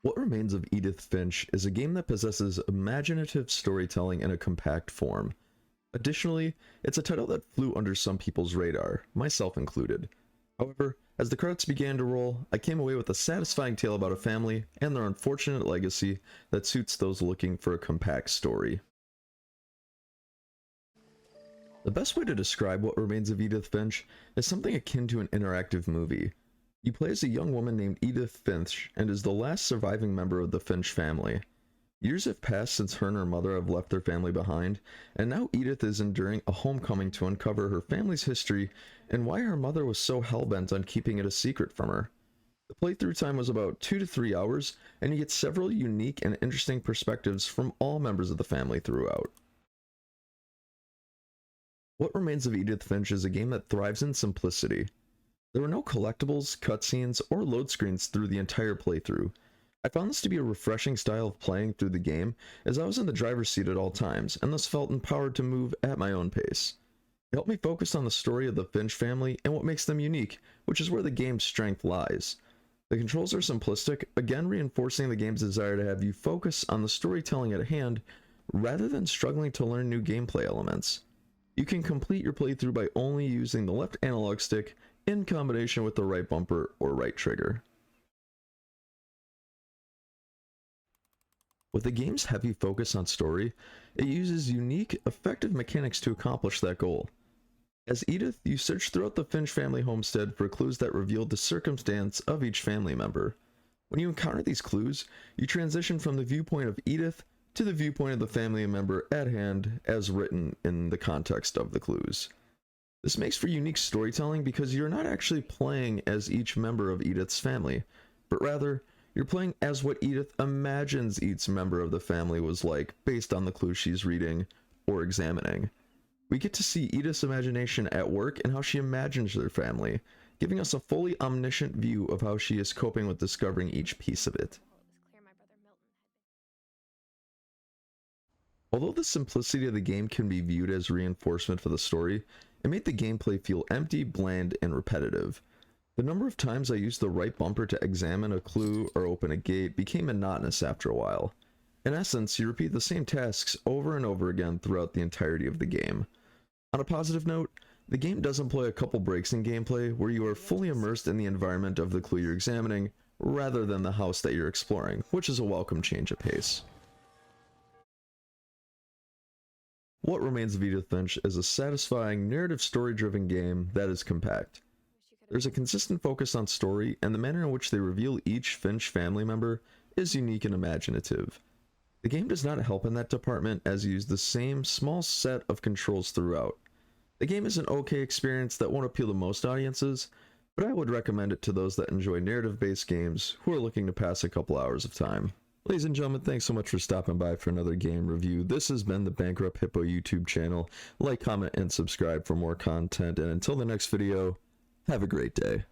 What Remains of Edith Finch is a game that possesses imaginative storytelling in a compact form. Additionally, it's a title that flew under some people's radar, myself included. However, as the credits began to roll, I came away with a satisfying tale about a family and their unfortunate legacy that suits those looking for a compact story. The best way to describe What Remains of Edith Finch is something akin to an interactive movie. You play as a young woman named Edith Finch and is the last surviving member of the Finch family. Years have passed since her and her mother have left their family behind, and now Edith is enduring a homecoming to uncover her family's history and why her mother was so hell-bent on keeping it a secret from her. The playthrough time was about 2 to 3 hours, and you get several unique and interesting perspectives from all members of the family throughout. What Remains of Edith Finch is a game that thrives in simplicity. There were no collectibles, cutscenes, or load screens through the entire playthrough. I found this to be a refreshing style of playing through the game, as I was in the driver's seat at all times, and thus felt empowered to move at my own pace. It helped me focus on the story of the Finch family and what makes them unique, which is where the game's strength lies. The controls are simplistic, again reinforcing the game's desire to have you focus on the storytelling at hand, rather than struggling to learn new gameplay elements. You can complete your playthrough by only using the left analog stick in combination with the right bumper or right trigger. With the game's heavy focus on story, it uses unique, effective mechanics to accomplish that goal. As Edith, you search throughout the Finch family homestead for clues that reveal the circumstance of each family member. When you encounter these clues, you transition from the viewpoint of Edith to the viewpoint of the family member at hand as written in the context of the clues. This makes for unique storytelling because you're not actually playing as each member of Edith's family, but rather, you're playing as what Edith imagines each member of the family was like based on the clues she's reading or examining. We get to see Edith's imagination at work and how she imagines their family, giving us a fully omniscient view of how she is coping with discovering each piece of it. Although the simplicity of the game can be viewed as reinforcement for the story, it made the gameplay feel empty, bland, and repetitive. The number of times I used the right bumper to examine a clue or open a gate became monotonous after a while. In essence, you repeat the same tasks over and over again throughout the entirety of the game. On a positive note, the game does employ a couple breaks in gameplay where you are fully immersed in the environment of the clue you're examining, rather than the house that you're exploring, which is a welcome change of pace. What Remains of Edith Finch is a satisfying, narrative story-driven game that is compact. There's a consistent focus on story, and the manner in which they reveal each Finch family member is unique and imaginative. The game does not help in that department as you use the same small set of controls throughout. The game is an okay experience that won't appeal to most audiences, but I would recommend it to those that enjoy narrative-based games who are looking to pass a couple hours of time. Ladies and gentlemen, thanks so much for stopping by for another game review. This has been the Bankrupt Hippo YouTube channel. Like, comment, and subscribe for more content, and until the next video, have a great day.